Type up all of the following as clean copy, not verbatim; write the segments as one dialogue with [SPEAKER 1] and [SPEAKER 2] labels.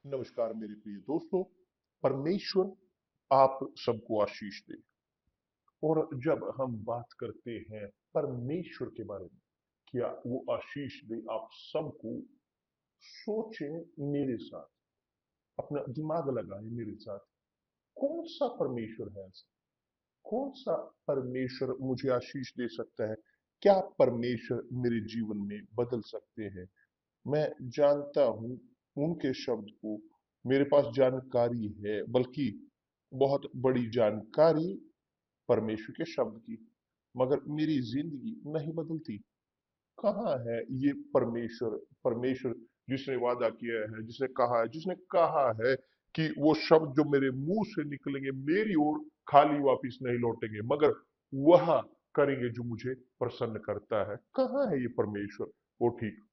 [SPEAKER 1] नमस्कार मेरे प्रिय दोस्तों। परमेश्वर आप सबको आशीष दे। और जब हम बात करते हैं परमेश्वर के बारे में, क्या वो आशीष दे आप सबको, सोचें मेरे साथ, अपना दिमाग लगाएं मेरे साथ। कौन सा परमेश्वर है ऐसा? कौन सा परमेश्वर मुझे आशीष दे सकता है? क्या परमेश्वर मेरे जीवन में बदल सकते हैं? मैं जानता हूं उनके शब्द को, मेरे पास जानकारी है, बल्कि बहुत बड़ी जानकारी परमेश्वर के शब्द की, मगर मेरी जिंदगी नहीं बदलती। कहाँ है ये परमेश्वर? परमेश्वर जिसने वादा किया है, जिसने कहा है कि वो शब्द जो मेरे मुंह से निकलेंगे मेरी ओर खाली वापिस नहीं लौटेंगे, मगर वह करेंगे जो मुझे प्रसन्न करता है। कहाँ है ये परमेश्वर? वो ठीक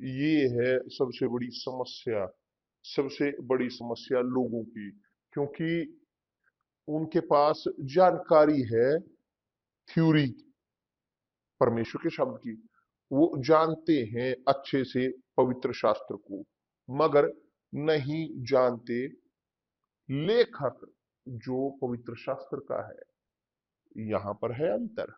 [SPEAKER 1] ये है सबसे बड़ी समस्या। सबसे बड़ी समस्या लोगों की, क्योंकि उनके पास जानकारी है, थ्योरी परमेश्वर के शब्द की। वो जानते हैं अच्छे से पवित्र शास्त्र को, मगर नहीं जानते लेखक जो पवित्र शास्त्र का है। यहां पर है अंतर।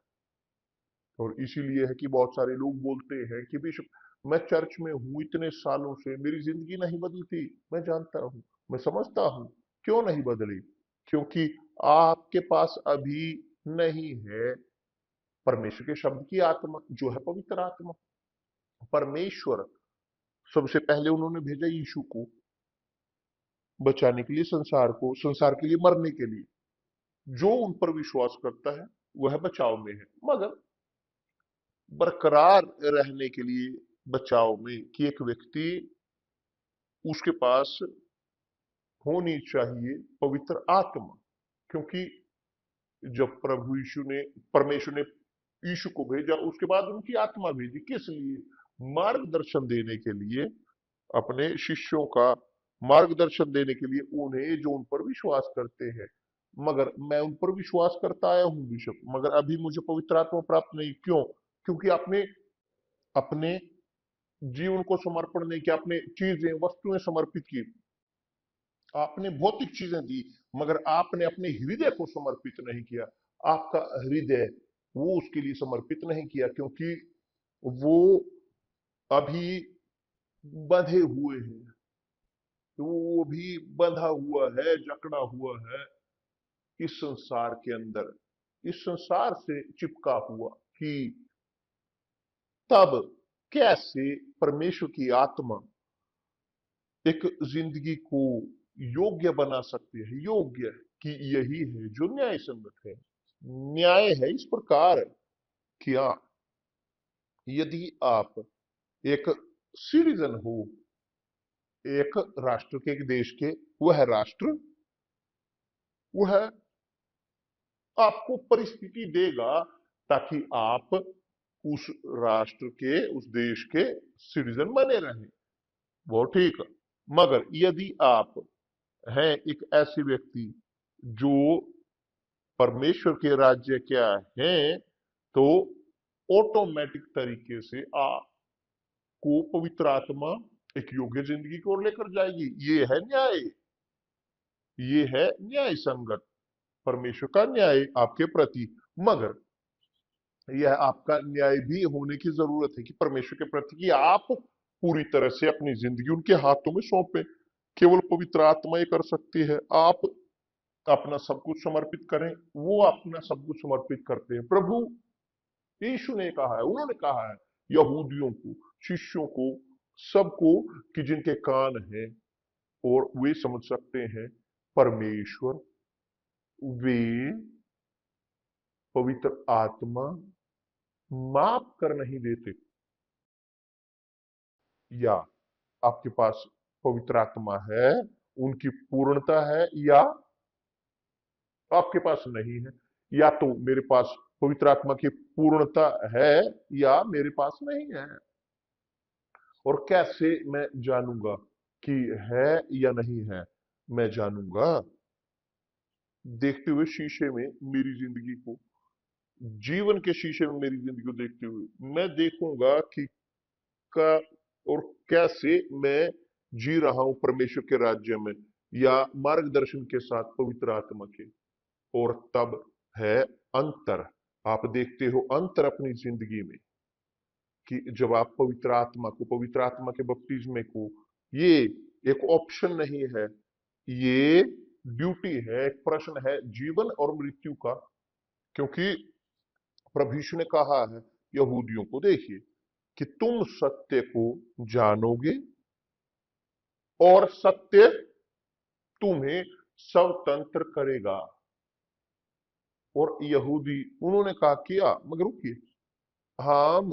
[SPEAKER 1] और इसीलिए है कि बहुत सारे लोग बोलते हैं कि बिशप मैं चर्च में हूं इतने सालों से, मेरी जिंदगी नहीं बदलती। मैं जानता हूं, मैं समझता हूं क्यों नहीं बदली। क्योंकि आपके पास अभी नहीं है परमेश्वर के शब्द की आत्मा, जो है पवित्र आत्मा। परमेश्वर सबसे पहले उन्होंने भेजा यीशु को बचाने के लिए, संसार को, संसार के लिए मरने के लिए। जो उन पर विश्वास करता है वह बचाव में है, मगर बरकरार रहने के लिए बचाव में कि एक व्यक्ति, उसके पास होनी चाहिए पवित्र आत्मा। क्योंकि जब प्रभु यीशु ने, परमेश्वर ने यीशु को भेजा, उसके बाद उनकी आत्मा भेजी। किस लिए? मार्गदर्शन देने के लिए, अपने शिष्यों का मार्गदर्शन देने के लिए, उन्हें जो उन पर विश्वास करते हैं। मगर मैं उन पर विश्वास करता आया हूं बिशप, मगर अभी मुझे पवित्र आत्मा प्राप्त नहीं। क्यों? क्योंकि आपने अपने जीवन को समर्पण नहीं किया, आपने चीजें, वस्तुएं समर्पित की, आपने भौतिक चीजें दी, मगर आपने अपने हृदय को समर्पित नहीं किया। आपका हृदय वो उसके लिए समर्पित नहीं किया, क्योंकि वो अभी बंधे हुए हैं। तो वो भी बंधा हुआ है, जकड़ा हुआ है इस संसार के अंदर, इस संसार से चिपका हुआ। कि तब कैसे परमेश्वर की आत्मा एक जिंदगी को योग्य बना सकती है? योग्य कि यही है जो न्याय संगत है। न्याय है इस प्रकार, क्या यदि आप एक सिटीजन हो, एक राष्ट्र के, एक देश के, वह राष्ट्र, वह आपको परिस्थिति देगा ताकि आप उस राष्ट्र के, उस देश के सिटीजन बने रहें। वो ठीक। मगर यदि आप हैं एक ऐसे व्यक्ति जो परमेश्वर के राज्य क्या है, तो ऑटोमेटिक तरीके से आपको पवित्र आत्मा एक योग्य जिंदगी की ओर लेकर जाएगी। ये है न्याय, ये है न्याय संगत, परमेश्वर का न्याय आपके प्रति। मगर यह आपका न्याय भी होने की जरूरत है कि परमेश्वर के प्रति कि आप पूरी तरह से अपनी जिंदगी उनके हाथों में सौंपे। केवल पवित्र आत्मा ही कर सकती है। आप अपना सब कुछ समर्पित करें, वो अपना सब कुछ समर्पित करते हैं। प्रभु यीशु ने कहा है, उन्होंने कहा है यहूदियों को, शिष्यों को, सबको, कि जिनके कान हैं और वे समझ सकते हैं परमेश्वर, वे पवित्र आत्मा माफ कर नहीं देते। या आपके पास पवित्र आत्मा है, उनकी पूर्णता है, या आपके पास नहीं है। या तो मेरे पास पवित्र आत्मा की पूर्णता है, या मेरे पास नहीं है। और कैसे मैं जानूंगा कि है या नहीं है? मैं जानूंगा देखते हुए शीशे में मेरी जिंदगी को, जीवन के शीशे में मेरी जिंदगी को देखते हुए मैं देखूंगा कि का और कैसे मैं जी रहा हूं परमेश्वर के राज्य में या मार्गदर्शन के साथ पवित्र आत्मा के। और तब है अंतर। आप देखते हो अंतर अपनी जिंदगी में कि जब आप पवित्र आत्मा के बपतिस्मे को, ये एक ऑप्शन नहीं है, ये ड्यूटी है, एक प्रश्न है जीवन और मृत्यु का। क्योंकि प्रभु यीशु ने कहा है यहूदियों को, देखिए कि तुम सत्य को जानोगे और सत्य तुम्हें स्वतंत्र करेगा। और यहूदी उन्होंने कहा किया, मगर रुकिए, हम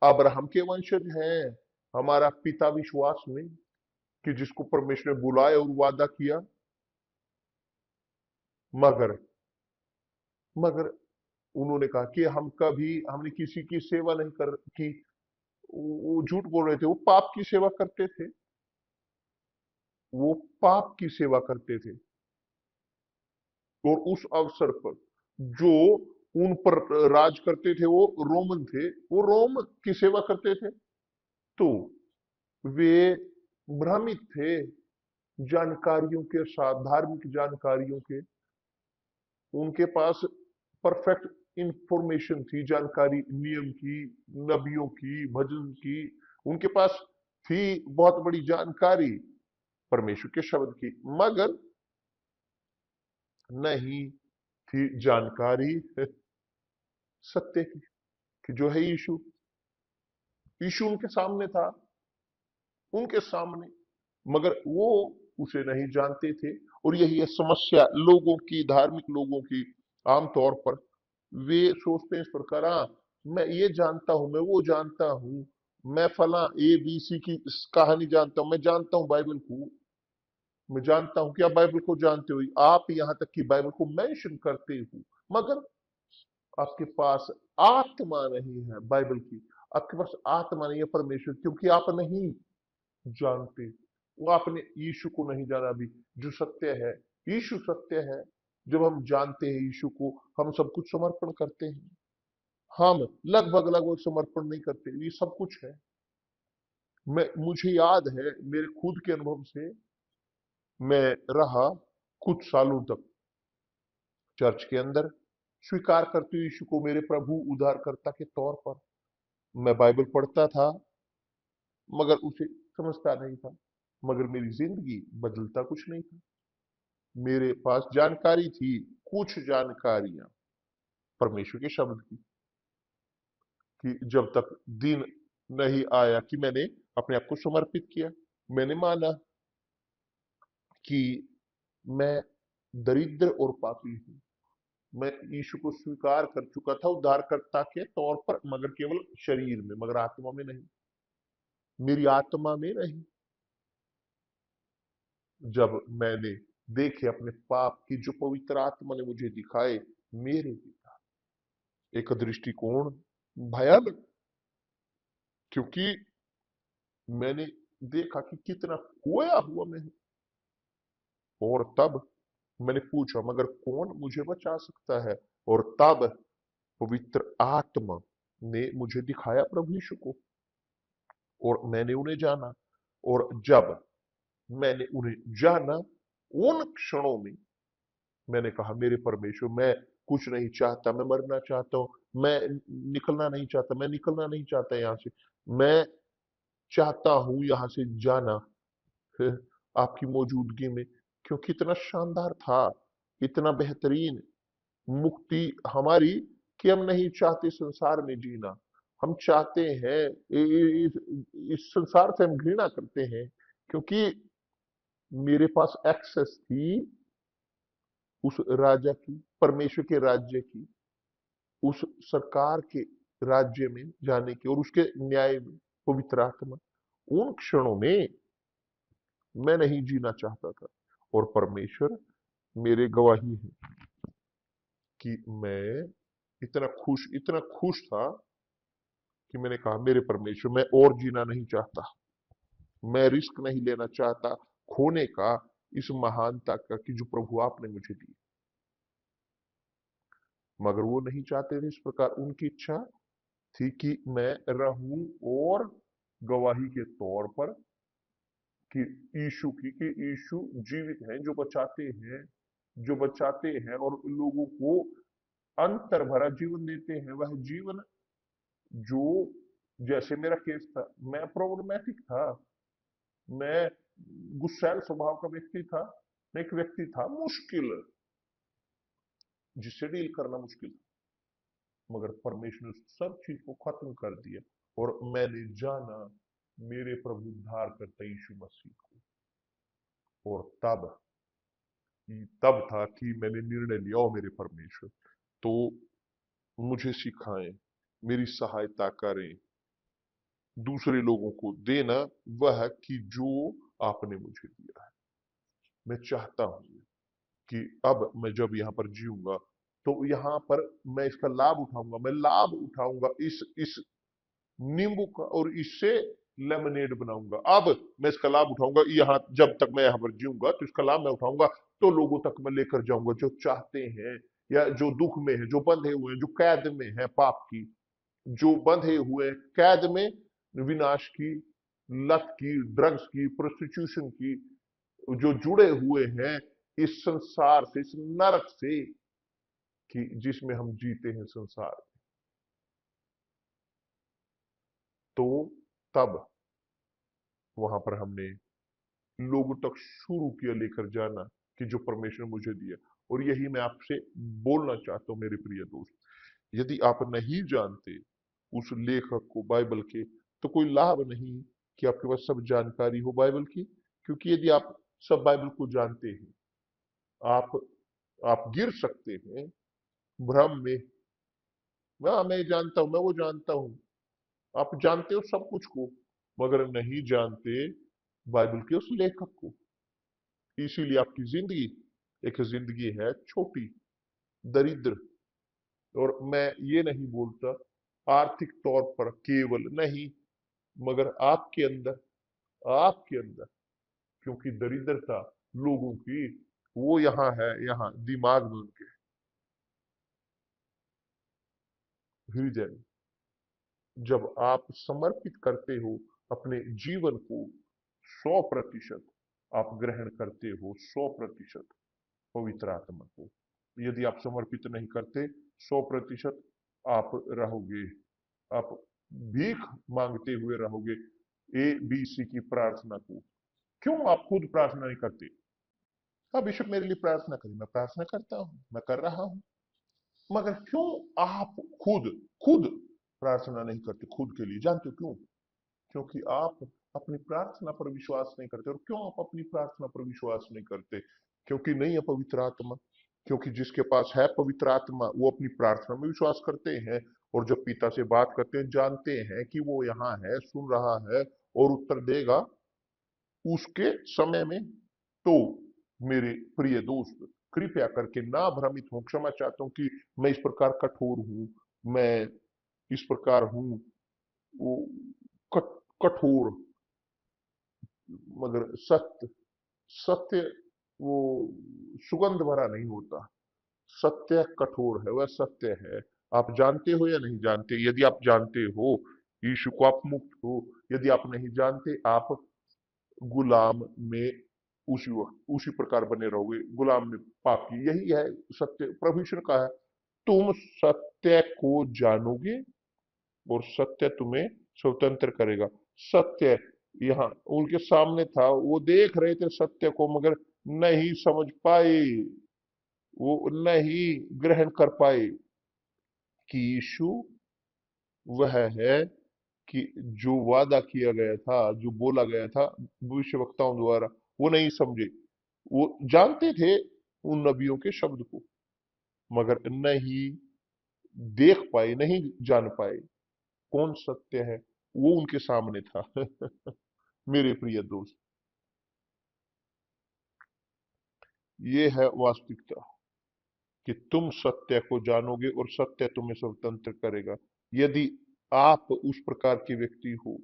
[SPEAKER 1] अब्राहम के वंशज हैं, हमारा पिता विश्वास में कि जिसको परमेश्वर ने बुलाया और वादा किया। मगर मगर उन्होंने कहा कि हमने किसी की सेवा नहीं कर की। वो झूठ बोल रहे थे, वो पाप की सेवा करते थे, वो पाप की सेवा करते थे। और उस अवसर पर जो उन पर राज करते थे वो रोमन थे, वो रोम की सेवा करते थे। तो वे भ्रमित थे जानकारियों के साथ, धार्मिक जानकारियों के। उनके पास परफेक्ट इंफॉर्मेशन थी, जानकारी नियम की, नबियों की, भजन की। उनके पास थी बहुत बड़ी जानकारी परमेश्वर के शब्द की, मगर नहीं थी जानकारी सत्य की, कि जो है यीशु। यीशु उनके सामने था, उनके सामने, मगर वो उसे नहीं जानते थे। और यही है समस्या लोगों की, धार्मिक लोगों की। आमतौर पर वे सोचते हैं इस प्रकार, हाँ मैं ये जानता हूं, मैं वो जानता हूं, मैं फला ABC की कहानी जानता हूं, मैं जानता हूं बाइबल को, मैं जानता हूं कि आप बाइबल को जानते हो, आप यहां तक कि बाइबल को मेंशन करते हो, मगर आपके पास आत्मा नहीं है बाइबल की। आपके पास आत्मा नहीं है परमेश्वर, क्योंकि आप नहीं जानते। वो आपने यीशु को नहीं जाना अभी, जो सत्य है। यीशु सत्य है। जब हम जानते हैं यीशु को, हम सब कुछ समर्पण करते हैं। हम लगभग लगभग समर्पण नहीं करते, ये सब कुछ है। मुझे याद है मेरे खुद के अनुभव से, मैं रहा कुछ सालों तक चर्च के अंदर, स्वीकार करती हूँ यीशु को मेरे प्रभु उद्धारकर्ता के तौर पर। मैं बाइबल पढ़ता था, मगर उसे समझता नहीं था, मगर मेरी जिंदगी बदलता कुछ नहीं था। मेरे पास जानकारी थी, कुछ जानकारियां परमेश्वर के शब्द की, कि जब तक दिन नहीं आया कि मैंने अपने आप को समर्पित किया, मैंने माना कि मैं दरिद्र और पापी हूं। मैं यीशु को स्वीकार कर चुका था उद्धारकर्ता के तौर पर, मगर केवल शरीर में, मगर आत्मा में नहीं, मेरी आत्मा में नहीं। जब मैंने देखे अपने पाप की जो पवित्र आत्मा ने मुझे दिखाए, मेरे पिता, एक दृष्टिकोण भयानक, क्योंकि मैंने देखा कि कितना खोया हुआ मैं हूं। और तब मैंने पूछा, मगर कौन मुझे बचा सकता है? और तब पवित्र आत्मा ने मुझे दिखाया प्रभु यीशु को, और मैंने उन्हें जाना। और जब मैंने उन्हें जाना, उन क्षणों में मैंने कहा, मेरे परमेश्वर, मैं कुछ नहीं चाहता, मैं मरना चाहता हूं, मैं निकलना नहीं चाहता, मैं निकलना नहीं चाहता यहां से, मैं चाहता हूं यहां से जाना फिर आपकी मौजूदगी में। क्योंकि इतना शानदार था, इतना बेहतरीन मुक्ति हमारी, कि हम नहीं चाहते संसार में जीना। हम चाहते हैं इस संसार से हम घृणा करते हैं, क्योंकि मेरे पास एक्सेस थी उस राजा की, परमेश्वर के राज्य की, उस सरकार के राज्य में जाने की, और उसके न्याय में पवित्र आत्मा। उन क्षणों में मैं नहीं जीना चाहता था, और परमेश्वर मेरे गवाही है कि मैं इतना खुश था कि मैंने कहा, मेरे परमेश्वर, मैं और जीना नहीं चाहता, मैं रिस्क नहीं लेना चाहता खोने का, इस महानता का कि जो प्रभु आपने मुझे दी। मगर वो नहीं चाहते थे इस प्रकार, उनकी इच्छा थी कि मैं रहूं और गवाही के तौर पर कि यीशु जीवित हैं, जो बचाते हैं और लोगों को अंतर भरा जीवन देते हैं। वह जीवन जो, जैसे मेरा केस था, मैं प्रॉब्लमैटिक था, मैं गुस्सैल स्वभाव का व्यक्ति था, मैं एक व्यक्ति था मुश्किल, जिससे डील करना मुश्किल था। मगर परमेश्वर ने सब चीज को खत्म कर दिया और मैंने जाना मेरे प्रभु उद्धार करता यीशु मसीह को। और तब था कि मैंने निर्णय लिया, ओ मेरे परमेश्वर, तो मुझे सिखाएं, मेरी सहायता करें, दूसरे लोगों को देना वह कि जो आपने मुझे दिया है। मैं चाहता हूं कि अब मैं जब यहाँ पर जीऊंगा तो यहाँ पर मैं इसका लाभ उठाऊंगा, मैं लाभ उठाऊंगा इस नींबू का, और इससे लेमनेड बनाऊंगा। अब मैं इसका लाभ उठाऊंगा, यहाँ जब तक मैं यहाँ पर जीऊंगा तो इसका लाभ मैं उठाऊंगा, तो लोगों तक मैं लेकर जाऊंगा जो चाहते हैं, या जो दुख में है, जो बंधे हुए हैं, जो कैद में है पाप की, जो बंधे हुए कैद में विनाश की, लत की, ड्रग्स की, प्रोस्टिट्यूशन की, जो जुड़े हुए हैं इस संसार से, इस नरक से, कि जिसमें हम जीते हैं संसार। तो तब वहां पर हमने लोगों तक शुरू किया लेकर जाना कि जो परमेश्वर ने मुझे दिया। और यही मैं आपसे बोलना चाहता हूं मेरे प्रिय दोस्त, यदि आप नहीं जानते उस लेखक को बाइबल के, तो कोई लाभ नहीं कि आपके पास सब जानकारी हो बाइबल की। क्योंकि यदि आप सब बाइबल को जानते हैं, आप आप गिर सकते हैं भ्रम में। मैं जानता हूं, मैं वो जानता हूं। आप जानते हो सब कुछ को, मगर नहीं जानते बाइबल के उस लेखक को। इसीलिए आपकी जिंदगी एक जिंदगी है छोटी, दरिद्र। और मैं ये नहीं बोलता आर्थिक तौर पर केवल नहीं, मगर आपके अंदर क्योंकि दरिद्रता लोगों की वो यहाँ है, यहाँ दिमाग में उनके हृदय में। जब आप समर्पित करते हो अपने जीवन को 100%, आप ग्रहण करते हो 100% पवित्र आत्मा को। यदि आप समर्पित नहीं करते 100%, आप रहोगे, आप भीख मांगते हुए रहोगे ABC की प्रार्थना को। क्यों आप खुद प्रार्थना नहीं करते? हाँ बिशप मेरे लिए प्रार्थना करिए, मैं प्रार्थना करता हूं, मैं कर रहा हूं, मगर क्यों आप खुद खुद प्रार्थना नहीं करते खुद के लिए? जानते हो क्यों? क्योंकि आप अपनी प्रार्थना पर विश्वास नहीं करते। और क्यों आप अपनी प्रार्थना पर विश्वास नहीं करते? क्योंकि नहीं है पवित्र आत्मा। क्योंकि जिसके पास है पवित्र आत्मा वो अपनी प्रार्थना में विश्वास करते हैं, और जब पिता से बात करते हैं जानते हैं कि वो यहाँ है, सुन रहा है और उत्तर देगा उसके समय में। तो मेरे प्रिय दोस्त, कृपया करके ना भ्रमित हो। क्षमा चाहता हूं कि मैं इस प्रकार कठोर हूं, मैं इस प्रकार हूं, वो कठोर, मगर सत्य सत्य वो सुगंध भरा नहीं होता। सत्य कठोर है, वह सत्य है। आप जानते हो या नहीं जानते? यदि आप जानते हो यीशु को, आप मुक्त हो। यदि आप नहीं जानते, आप गुलाम में उसी वक्त उसी प्रकार बने रहोगे, गुलाम में पाप की। यही है सत्य। प्रभु ईश्वर का है, तुम सत्य को जानोगे और सत्य तुम्हें स्वतंत्र करेगा। सत्य यहाँ उनके सामने था, वो देख रहे थे सत्य को, मगर नहीं समझ पाए, वो नहीं ग्रहण कर पाए कि यीशु वह है कि जो वादा किया गया था, जो बोला गया था भविष्यवक्ताओं द्वारा, वो नहीं समझे। वो जानते थे उन नबियों के शब्द को, मगर नहीं देख पाए, नहीं जान पाए कौन सत्य है। वो उनके सामने था। मेरे प्रिय दोस्त, ये है वास्तविकता कि तुम सत्य को जानोगे और सत्य तुम्हें स्वतंत्र करेगा। यदि आप उस प्रकार के व्यक्ति हो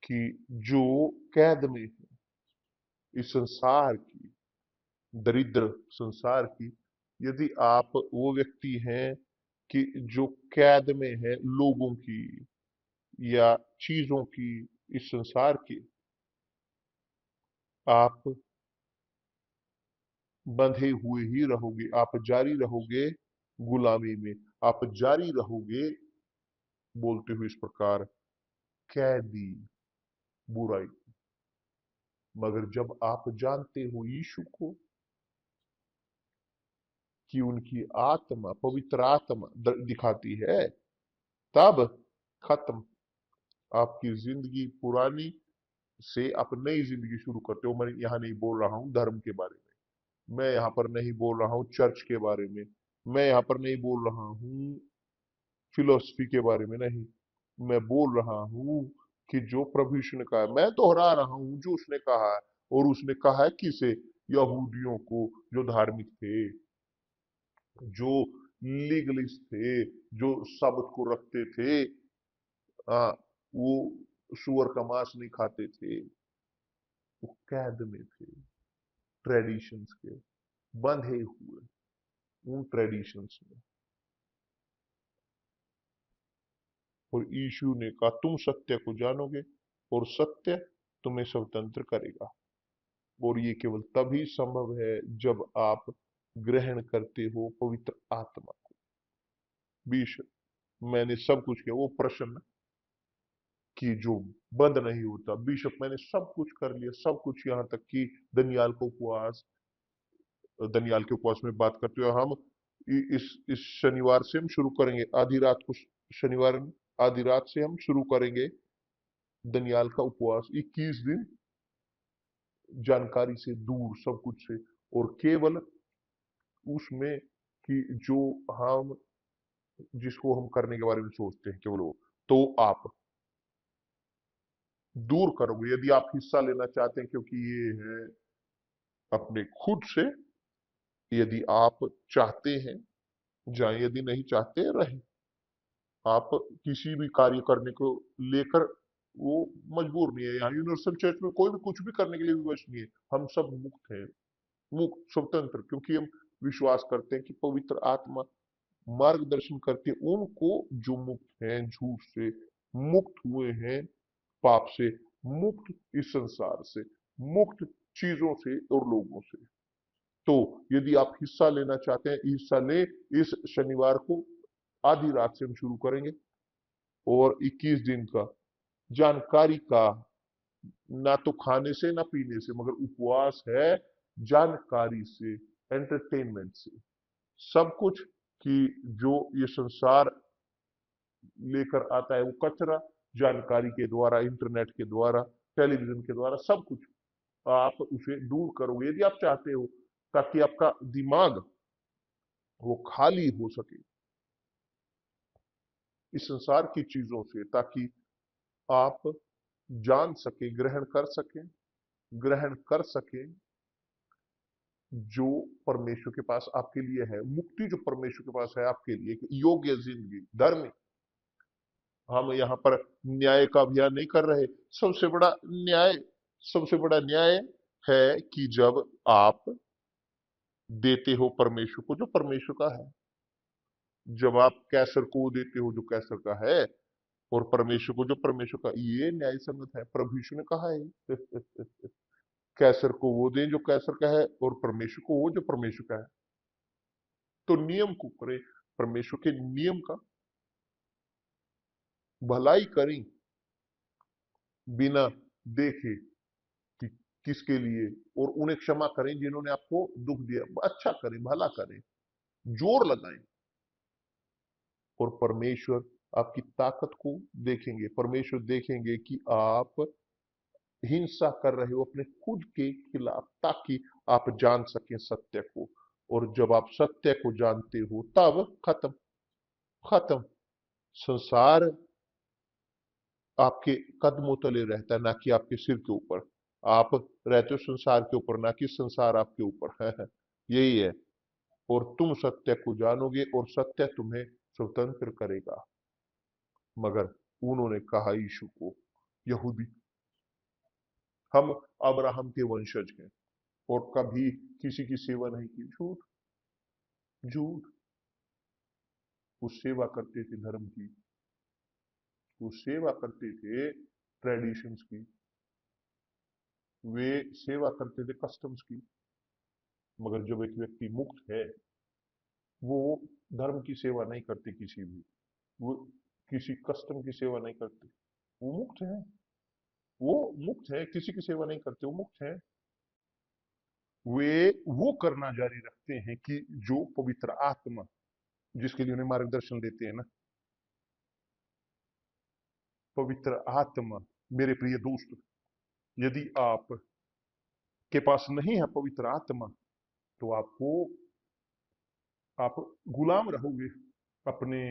[SPEAKER 1] कि जो कैद में है इस संसार की, दरिद्र संसार की, यदि आप वो व्यक्ति हैं कि जो कैद में है लोगों की या चीजों की, इस संसार की, आप बंधे हुए ही रहोगे, आप जारी रहोगे गुलामी में, आप जारी रहोगे बोलते हुए इस प्रकार, कैदी बुराई। मगर जब आप जानते हो यीशु को, कि उनकी आत्मा, पवित्र आत्मा दिखाती है, तब खत्म। आपकी जिंदगी पुरानी से आप नई जिंदगी शुरू करते हो। मैं यहाँ नहीं बोल रहा हूँ धर्म के बारे में, मैं यहाँ पर नहीं बोल रहा हूँ चर्च के बारे में, मैं यहाँ पर नहीं बोल रहा हूँ फिलोसफी के बारे में, नहीं। मैं बोल रहा हूँ कि जो प्रभु यीशु ने कहा है, मैं दोहरा रहा हूँ जो उसने कहा है। और उसने कहा है किसे? यहूदियों को, जो धार्मिक थे, जो लीगलिस्ट थे, जो शब्द को रखते थे, आ, वो सुअर का मांस नहीं खाते थे, वो कैद में थे ट्रेडिशंस के, बंधे हुए उन ट्रेडिशंस में। और यीशु ने कहा तुम सत्य को जानोगे और सत्य तुम्हें स्वतंत्र करेगा। और ये केवल तभी संभव है जब आप ग्रहण करते हो पवित्र आत्मा को। बेशक मैंने सब कुछ किया, वो प्रश्न कि जो बंद नहीं होता, बिशप मैंने सब कुछ कर लिया, सब कुछ, यहाँ तक कि दनियाल को उपवास, दनियाल के उपवास में बात करते हुए हम इस शनिवार से हम शुरू करेंगे, आधी रात को, शनिवार आधी रात से हम शुरू करेंगे दनियाल का उपवास, 21 दिन जानकारी से दूर, सब कुछ से, और केवल उसमें कि जो हम, जिसको हम करने के बारे में सोचते हैं, केवल वो। तो आप दूर करोगे यदि आप हिस्सा लेना चाहते हैं, क्योंकि ये है अपने खुद से। यदि आप चाहते हैं जाएं, यदि नहीं चाहते रहें। आप किसी भी कार्य करने को लेकर वो मजबूर नहीं है। यहाँ यूनिवर्सल चर्च में कोई भी कुछ भी करने के लिए विवश नहीं है। हम सब मुक्त हैं, मुक्त स्वतंत्र, क्योंकि हम विश्वास करते हैं कि पवित्र आत्मा मार्गदर्शन करके उनको, जो मुक्त हैं झूठ से, मुक्त हुए हैं पाप से, मुक्त इस संसार से, मुक्त चीजों से और लोगों से। तो यदि आप हिस्सा लेना चाहते हैं, हिस्सा ले। इस शनिवार को आधी रात से हम शुरू करेंगे, और 21 दिन का जानकारी का, ना तो खाने से ना पीने से, मगर उपवास है जानकारी से, एंटरटेनमेंट से, सब कुछ। कि जो ये संसार लेकर आता है वो कचरा, जानकारी के द्वारा, इंटरनेट के द्वारा, टेलीविजन के द्वारा, सब कुछ आप उसे दूर करोगे यदि आप चाहते हो, ताकि आपका दिमाग वो खाली हो सके इस संसार की चीजों से, ताकि आप जान सके, ग्रहण कर सके जो परमेश्वर के पास आपके लिए है, मुक्ति जो परमेश्वर के पास है आपके लिए, योग्य जिंदगी, धर्म। हम यहाँ पर न्याय का अभियान नहीं कर रहे। सबसे बड़ा न्याय, सबसे बड़ा न्याय है कि जब आप देते हो परमेश्वर को जो परमेश्वर का है, जब आप कैसर को वो देते हो जो कैसर का है, और परमेश्वर को जो परमेश्वर का, ये न्याय संगत है। प्रभु यीशु ने कहा है कैसर को वो दें जो कैसर का है, और परमेश्वर को वो जो परमेश्वर का है। तो नियम को करें, परमेश्वर के नियम का, भलाई करें बिना देखे कि किसके लिए, और उन्हें क्षमा करें जिन्होंने आपको दुख दिया, अच्छा करें, भला करें, जोर लगाएं। और परमेश्वर आपकी ताकत को देखेंगे, परमेश्वर देखेंगे कि आप हिंसा कर रहे हो अपने खुद के खिलाफ, ताकि आप जान सकें सत्य को। और जब आप सत्य को जानते हो, तब खत्म, खत्म। संसार आपके कदमों तले रहता है, ना कि आपके सिर के ऊपर। आप रहते हो संसार के ऊपर, ना कि संसार आपके ऊपर है। यही है। और तुम सत्य को जानोगे और सत्य तुम्हें स्वतंत्र करेगा। मगर उन्होंने कहा यीशु को, यहूदी, हम अब्राहम के वंशज हैं और कभी किसी की सेवा नहीं की। झूठ, झूठ। वो सेवा करते थे धर्म की, वो सेवा करते थे ट्रेडिशंस की, वे सेवा करते थे कस्टम्स की। मगर जब एक व्यक्ति मुक्त है, वो धर्म की सेवा नहीं करते, किसी भी, वो किसी कस्टम की सेवा नहीं करते। वो मुक्त है, वो मुक्त है, किसी की सेवा नहीं करते, वो मुक्त है। वे वो करना जारी रखते हैं कि जो पवित्र आत्मा जिसके लिए उन्हें मार्गदर्शन देते हैं ना। पवित्र आत्मा, मेरे प्रिय दोस्त, यदि आप के पास नहीं है पवित्र आत्मा, तो आप गुलाम रहोगे अपने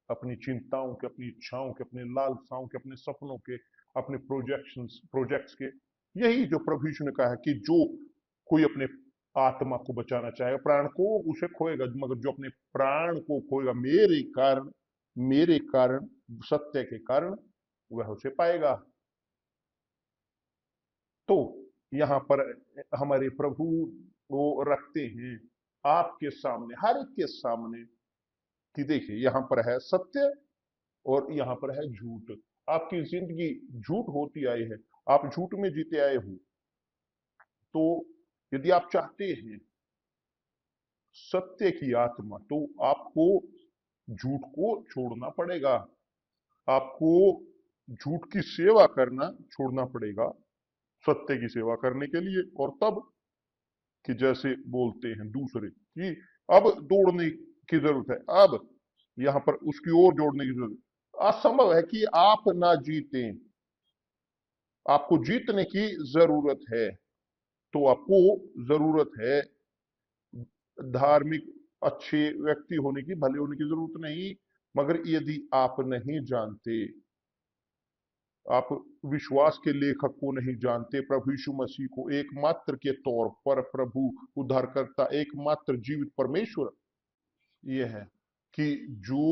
[SPEAKER 1] अपनी चिंताओं के, अपनी इच्छाओं के, अपने लालसाओं के, अपने सपनों के, अपने प्रोजेक्ट्स के। यही जो प्रभु यीशु ने कहा है कि जो कोई अपने आत्मा को बचाना चाहेगा, प्राण को, उसे खोएगा, मगर जो अपने प्राण को खोएगा मेरे कारण, सत्य के कारण, वह उसे पाएगा। तो यहां पर हमारे प्रभु वो रखते हैं आपके सामने, हर एक के सामने, कि देखिए यहां पर है सत्य और यहां पर है झूठ। आपकी जिंदगी झूठ होती आई है, आप झूठ में जीते आए हो। तो यदि आप चाहते हैं सत्य की आत्मा, तो आपको झूठ को छोड़ना पड़ेगा। आपको झूठ की सेवा करना छोड़ना पड़ेगा सत्य की सेवा करने के लिए। और तब कि जैसे बोलते हैं दूसरे कि अब दौड़ने की जरूरत है, अब यहां पर उसकी ओर दौड़ने की जरूरत है। असंभव है कि आप ना जीतें, आपको जीतने की जरूरत है। तो आपको जरूरत है धार्मिक अच्छे व्यक्ति होने की, भले होने की जरूरत नहीं। मगर यदि आप नहीं जानते, आप विश्वास के लेखक को नहीं जानते, प्रभु यीशु मसीह को एकमात्र के तौर पर प्रभु, उद्धारकर्ता, एकमात्र जीवित परमेश्वर, यह है कि जो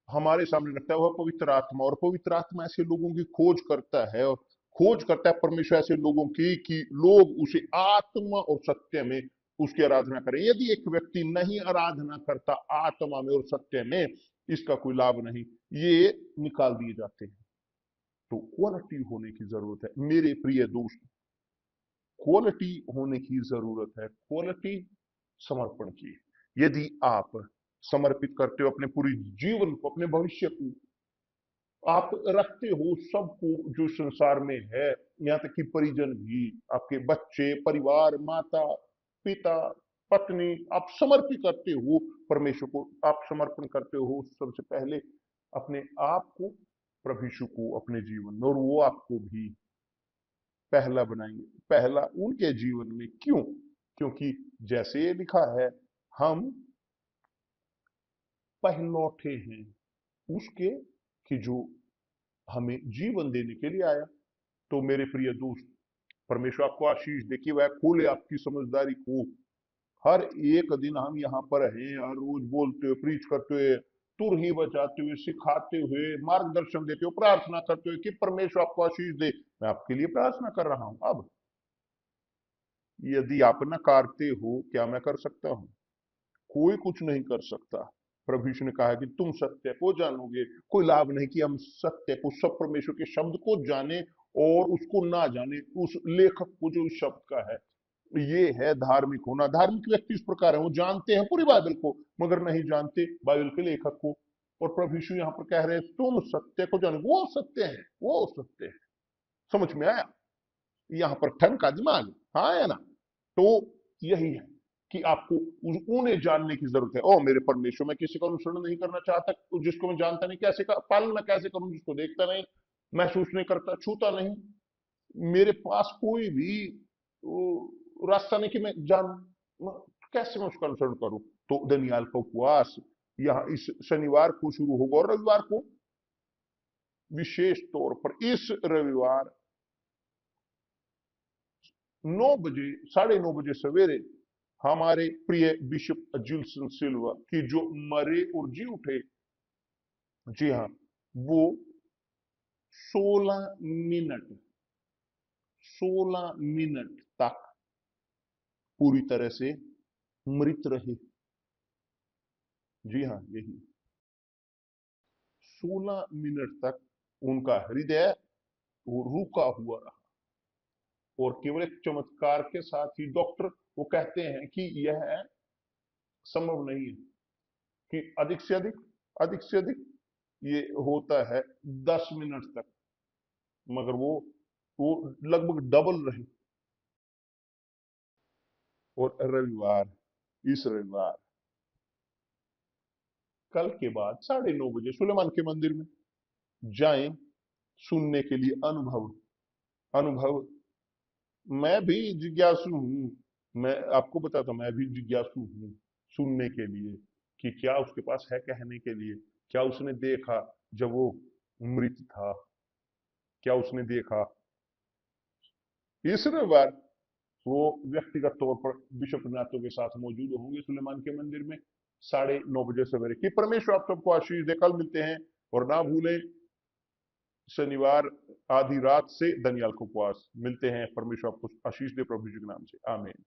[SPEAKER 1] हमारे सामने रखता है वह पवित्र आत्मा। और पवित्र आत्मा ऐसे लोगों की खोज करता है, और खोज करता है परमेश्वर ऐसे लोगों की कि लोग उसे आत्मा और सत्य में उसकी आराधना करें। यदि एक व्यक्ति नहीं आराधना करता आत्मा में और सत्य में, इसका कोई लाभ नहीं, ये निकाल दिए जाते हैं। तो क्वालिटी होने की जरूरत है मेरे प्रिय दोस्त, क्वालिटी होने की जरूरत है, क्वालिटी समर्पण की। यदि आप समर्पित करते हो अपने पूरी जीवन को, अपने भविष्य को, आप रखते हो सबको जो संसार में है, यहाँ तक कि परिजन भी, आपके बच्चे, परिवार, माता पिता, पत्नी, आप समर्पित करते हो परमेश्वर को। आप समर्पण करते हो सबसे पहले अपने आप को प्रभु यीशु को अपने जीवन में, और वो आपको भी पहला बनाएंगे, पहला उनके जीवन में। क्यों? क्योंकि जैसे ये लिखा है, हम पहलौठे हैं उसके कि जो हमें जीवन देने के लिए आया। तो मेरे प्रिय दोस्त, परमेश्वर आपको आशीष दे कि वह खोले आपकी समझदारी को। हर एक दिन हम यहाँ पर हैं, हर रोज बोलते हुए, प्रीच करते हुए, तुर ही बचाते हुए, सिखाते हुए, मार्गदर्शन देते हुए, प्रार्थना करते हुए कि परमेश्वर आपको आशीष दे। मैं आपके लिए प्रार्थना कर रहा हूं। अब यदि आप नकारते हो, क्या मैं कर सकता हूं? कोई कुछ नहीं कर सकता। प्रभु यीशु ने कहा कि तुम सत्य को जानोगे। कोई लाभ नहीं कि हम सत्य को, सब परमेश्वर के शब्द को जाने और उसको ना जाने, उस लेखक को जो उस शब्द का है। ये है धार्मिक होना। धार्मिक व्यक्ति इस प्रकार है, वो जानते हैं पूरी बाइबल को, मगर नहीं जानते बाइबल के लेखक को। और प्रभु यीशु यहाँ पर कह रहे हैं तुम सत्य को जानो। वो सत्य है, वो सत्य है। समझ में आया? यहाँ पर ठनका दिमाग, हाँ या ना? तो यही है कि आपको उन्हें जानने की जरूरत है। ओ मेरे परमेश्वर, मैं किसी का अनुसरण नहीं करना चाहता जिसको मैं जानता नहीं। कैसे पालन मैं कैसे करूं जिसको देखता नहीं, महसूस नहीं करता, छूता नहीं। मेरे पास कोई भी रास्ता नहीं कि मैं जानूं, कैसे मैं उसका अनुसरण करूं? तो दनियाल का उपवास यहाँ इस शनिवार को शुरू होगा, और रविवार को, विशेष तौर पर इस रविवार 9 बजे, 9:30 बजे सवेरे, हमारे प्रिय बिशप जिल्सन सिल्वा की जो मरे और जी उठे, जी हाँ, वो 16 मिनट 16 मिनट तक पूरी तरह से मृत रहे। जी हाँ, यही 16 मिनट तक उनका हृदय वो रुका हुआ रहा। और केवल एक चमत्कार के साथ ही डॉक्टर वो कहते हैं कि यह संभव नहीं है कि अधिक से अधिक ये होता है 10 मिनट तक, मगर वो लगभग डबल रहे। और इस रविवार कल के बाद 9:30 बजे सुलेमान के मंदिर में जाएं, सुनने के लिए अनुभव। मैं भी जिज्ञासु हूं। मैं आपको बताता हूं, मैं भी जिज्ञासु हूं सुनने के लिए कि क्या उसके पास है कहने के लिए। क्या उसने देखा जब वो मृत था? क्या उसने देखा? इस रविवार वो व्यक्तिगत तौर पर बिशप नाथों के साथ मौजूद होंगे सुलेमान के मंदिर में 9:30 बजे सवेरे। कि परमेश्वर आप सबको आशीष दे। कल मिलते हैं। और ना भूलें, शनिवार आधी रात से दनियाल को उपवास। मिलते हैं। परमेश्वर आपको आशीष दे प्रभु जी के नाम से। आमीन।